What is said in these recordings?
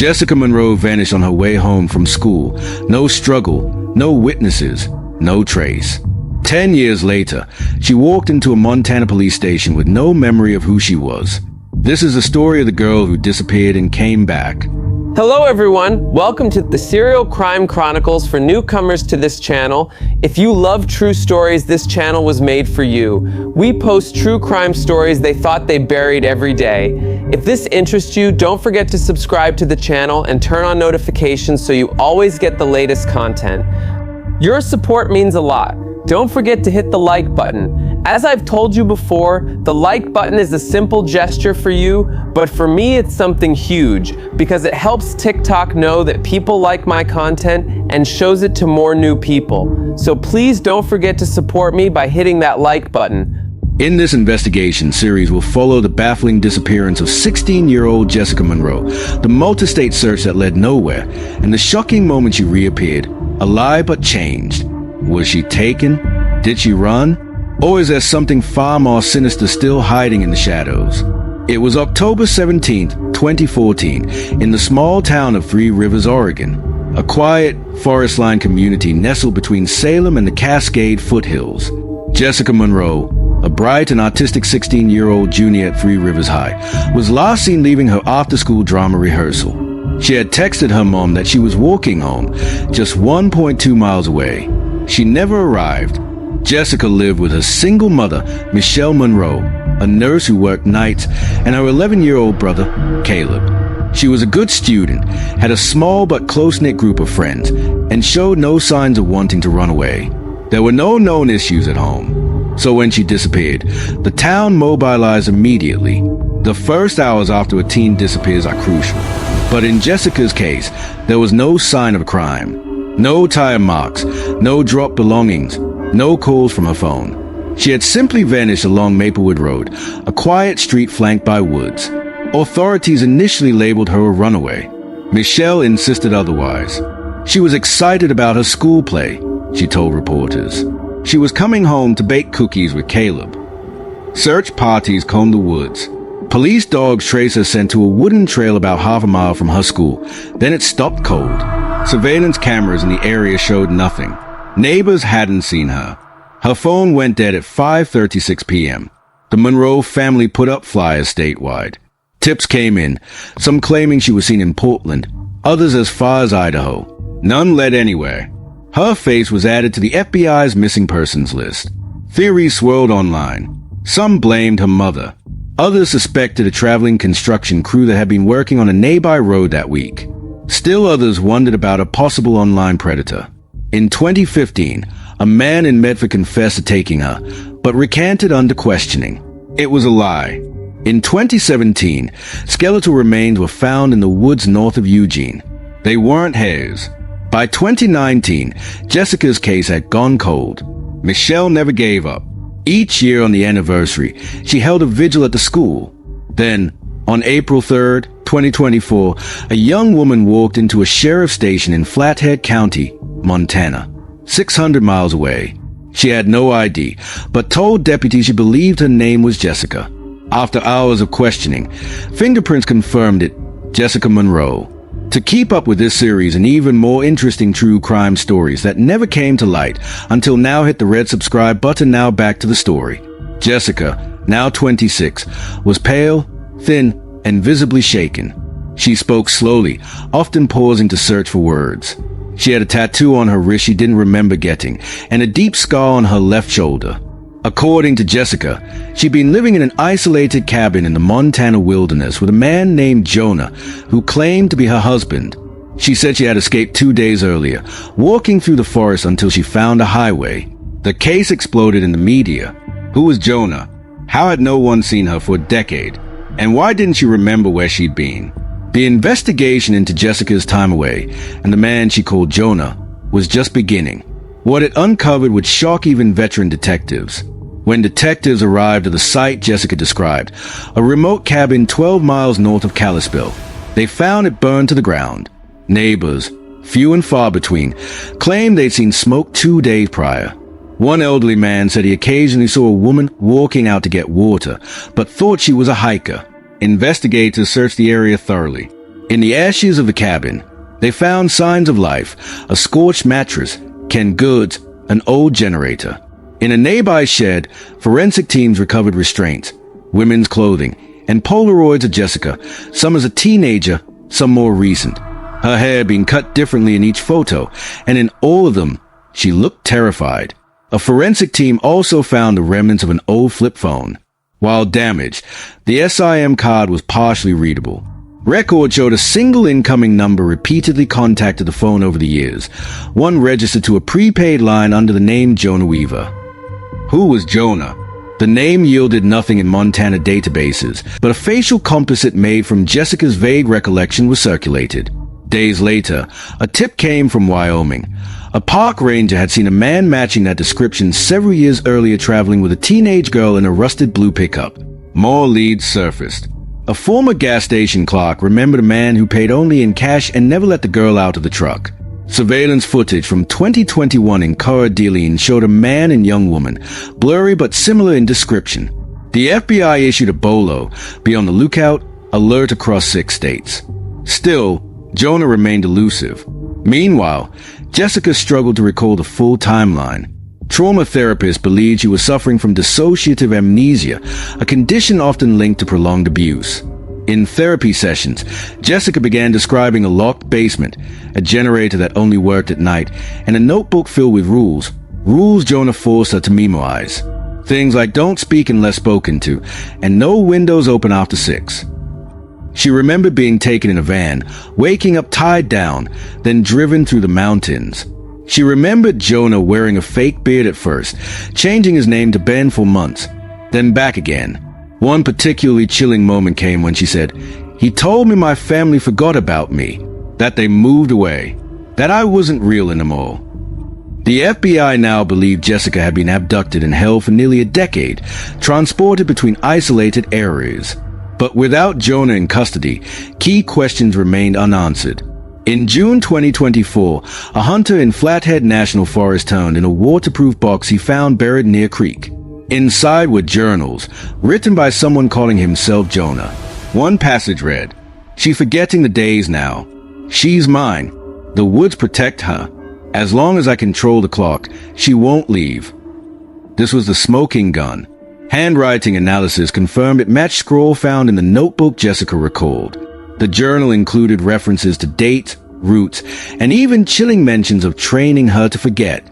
Jessica Monroe vanished on her way home from school. No struggle, no witnesses, no trace. 10 years later, she walked into a Montana police station with no memory of who she was. This is the story of the girl who disappeared and came back. Hello everyone, welcome to the Serial Crime Chronicles for newcomers to this channel. If you love true stories, this channel was made for you. We post true crime stories they thought they buried every day. If this interests you, don't forget to subscribe to the channel and turn on notifications so you always get the latest content. Your support means a lot. Don't forget to hit the like button. As I've told you before, the like button is a simple gesture for you, but for me it's something huge because it helps TikTok know that people like my content and shows it to more new people. So please don't forget to support me by hitting that like button. In this investigation series, we'll follow the baffling disappearance of 16-year-old Jessica Monroe, the multi-state search that led nowhere, and the shocking moment she reappeared, alive but changed. Was she taken? Did she run? Or is there something far more sinister still hiding in the shadows? It was October 17th, 2014, in the small town of Three Rivers, Oregon, a quiet, forest-lined community nestled between Salem and the Cascade foothills. Jessica Monroe, a bright and artistic 16-year-old junior at Three Rivers High, was last seen leaving her after-school drama rehearsal. She had texted her mom that she was walking home, just 1.2 miles away. She never arrived. Jessica lived with her single mother, Michelle Monroe, a nurse who worked nights, and her 11-year-old brother, Caleb. She was a good student, had a small but close-knit group of friends, and showed no signs of wanting to run away. There were no known issues at home. So when she disappeared, the town mobilized immediately. The first hours after a teen disappears are crucial. But in Jessica's case, there was no sign of a crime. No tire marks, no dropped belongings, no calls from her phone. She had simply vanished along Maplewood Road, a quiet street flanked by woods. Authorities initially labeled her a runaway. Michelle insisted otherwise. She was excited about her school play, she told reporters. She was coming home to bake cookies with Caleb. Search parties combed the woods. Police dogs traced her scent to a wooden trail about half a mile from her school. Then it stopped cold. Surveillance cameras in the area showed nothing. Neighbors hadn't seen her. Her phone went dead at 5:36 p.m. The Monroe family put up flyers statewide. Tips came in, some claiming she was seen in Portland, others as far as Idaho. None led anywhere. Her face was added to the FBI's missing persons list. Theories swirled online. Some blamed her mother. Others suspected a traveling construction crew that had been working on a nearby road that week. Still others wondered about a possible online predator. In 2015, a man in Medford confessed to taking her, but recanted under questioning. It was a lie. In 2017, skeletal remains were found in the woods north of Eugene. They weren't hers. By 2019, Jessica's case had gone cold. Michelle never gave up. Each year on the anniversary, she held a vigil at the school. Then, on April 3rd, 2024, a young woman walked into a sheriff's station in Flathead County, Montana, 600 miles away. She had no ID, but told deputies she believed her name was Jessica. After hours of questioning, fingerprints confirmed it, Jessica Monroe. To keep up with this series and even more interesting true crime stories that never came to light until now, hit the red subscribe button. Now back to the story. Jessica, now 26, was pale, thin, and visibly shaken. She spoke slowly, often pausing to search for words. She had a tattoo on her wrist she didn't remember getting, and a deep scar on her left shoulder. According to Jessica, she'd been living in an isolated cabin in the Montana wilderness with a man named Jonah, who claimed to be her husband. She said she had escaped 2 days earlier, walking through the forest until she found a highway. The case exploded in the media. Who was Jonah? How had no one seen her for a decade? And why didn't she remember where she'd been? The investigation into Jessica's time away and the man she called Jonah was just beginning. What it uncovered would shock even veteran detectives. When detectives arrived at the site Jessica described, a remote cabin 12 miles north of Kalispell, they found it burned to the ground. Neighbors, few and far between, claimed they'd seen smoke 2 days prior. One elderly man said he occasionally saw a woman walking out to get water, but thought she was a hiker. Investigators searched the area thoroughly. In the ashes of the cabin, they found signs of life: a scorched mattress, canned goods, an old generator. In a nearby shed, forensic teams recovered restraints, women's clothing, and Polaroids of Jessica, some as a teenager, some more recent. Her hair being cut differently in each photo, and in all of them, she looked terrified. A forensic team also found the remnants of an old flip phone. While damaged, the SIM card was partially readable. Records showed a single incoming number repeatedly contacted the phone over the years, one registered to a prepaid line under the name Jonah Weaver. Who was Jonah? The name yielded nothing in Montana databases, but a facial composite made from Jessica's vague recollection was circulated. Days later, a tip came from Wyoming. A park ranger had seen a man matching that description several years earlier traveling with a teenage girl in a rusted blue pickup. More leads surfaced. A former gas station clerk remembered a man who paid only in cash and never let the girl out of the truck. Surveillance footage from 2021 in Coeur d'Alene showed a man and young woman, blurry but similar in description. The FBI issued a BOLO, be on the lookout, alert across 6 states. Still, Jonah remained elusive. Meanwhile, Jessica struggled to recall the full timeline. Trauma therapists believed she was suffering from dissociative amnesia, a condition often linked to prolonged abuse. In therapy sessions, Jessica began describing a locked basement, a generator that only worked at night, and a notebook filled with rules Jonah forced her to memorize. Things like don't speak unless spoken to, and no windows open after 6. She remembered being taken in a van, waking up tied down, then driven through the mountains. She remembered Jonah wearing a fake beard at first, changing his name to Ben for months, then back again. One particularly chilling moment came when she said, "He told me my family forgot about me, that they moved away, that I wasn't real anymore." The FBI now believed Jessica had been abducted and held for nearly a decade, transported between isolated areas. But without Jonah in custody, key questions remained unanswered. In June 2024, a hunter in Flathead National Forest turned in a waterproof box he found buried near a creek. Inside were journals, written by someone calling himself Jonah. One passage read, "She forgetting the days now. She's mine. The woods protect her. As long as I control the clock, she won't leave." This was the smoking gun. Handwriting analysis confirmed it matched scroll found in the notebook Jessica recalled. The journal included references to dates, routes, and even chilling mentions of training her to forget.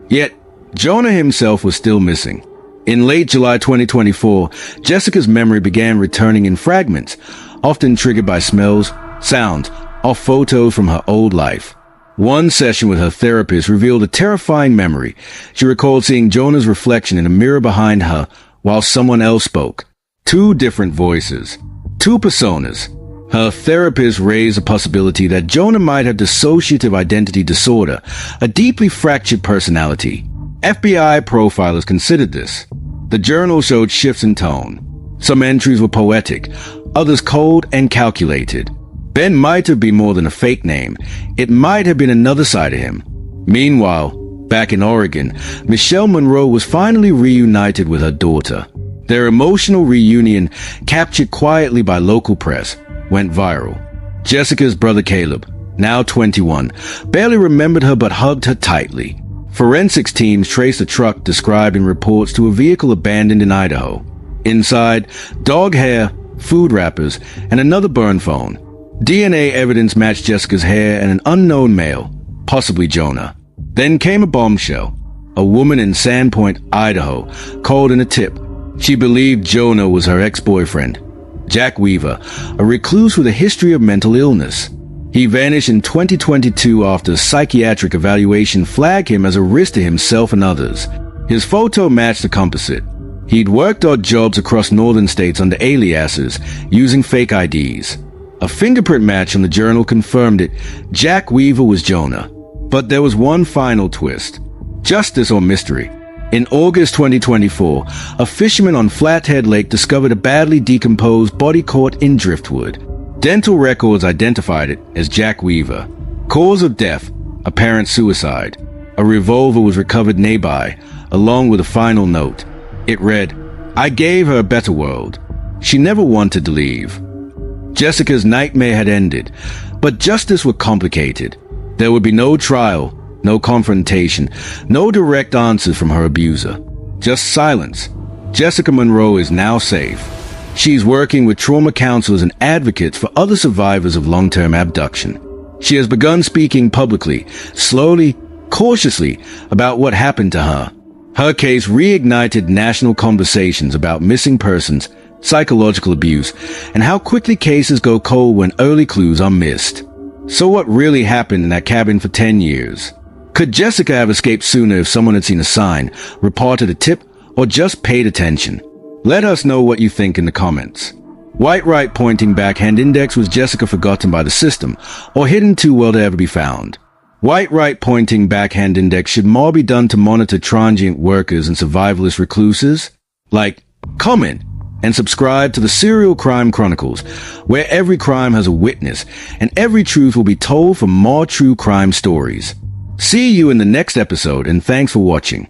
Yet, Jonah himself was still missing. In late July 2024, Jessica's memory began returning in fragments, often triggered by smells, sounds, or photos from her old life. One session with her therapist revealed a terrifying memory. She recalled seeing Jonah's reflection in a mirror behind her while someone else spoke. 2 different voices. 2 personas. Her therapist raised the possibility that Jonah might have dissociative identity disorder, a deeply fractured personality. FBI profilers considered this. The journal showed shifts in tone. Some entries were poetic, others cold and calculated. Ben might have been more than a fake name. It might have been another side of him. Meanwhile, back in Oregon, Michelle Monroe was finally reunited with her daughter. Their emotional reunion, captured quietly by local press, went viral. Jessica's brother Caleb, now 21, barely remembered her but hugged her tightly. Forensics teams traced a truck described in reports to a vehicle abandoned in Idaho. Inside, dog hair, food wrappers, and another burn phone. DNA evidence matched Jessica's hair and an unknown male, possibly Jonah. Then came a bombshell. A woman in Sandpoint, Idaho, called in a tip. She believed Jonah was her ex-boyfriend, Jack Weaver, a recluse with a history of mental illness. He vanished in 2022 after a psychiatric evaluation flagged him as a risk to himself and others. His photo matched the composite. He'd worked odd jobs across northern states under aliases, using fake IDs. A fingerprint match on the journal confirmed it. Jack Weaver was Jonah. But there was one final twist. Justice or mystery. In August 2024, a fisherman on Flathead Lake discovered a badly decomposed body caught in driftwood. Dental records identified it as Jack Weaver. Cause of death, apparent suicide. A revolver was recovered nearby, along with a final note. It read, "I gave her a better world. She never wanted to leave." Jessica's nightmare had ended, but justice was complicated. There would be no trial, no confrontation, no direct answers from her abuser. Just silence. Jessica Monroe is now safe. She's working with trauma counselors and advocates for other survivors of long-term abduction. She has begun speaking publicly, slowly, cautiously, about what happened to her. Her case reignited national conversations about missing persons, psychological abuse, and how quickly cases go cold when early clues are missed. So what really happened in that cabin for 10 years? Could Jessica have escaped sooner if someone had seen a sign, reported a tip, or just paid attention? Let us know what you think in the comments. White right pointing backhand index: was Jessica forgotten by the system, or hidden too well to ever be found? White right pointing backhand index: should more be done to monitor transient workers and survivalist recluses? Like, comment, and subscribe to the Serial Crime Chronicles, where every crime has a witness, and every truth will be told for more true crime stories. See you in the next episode, and thanks for watching.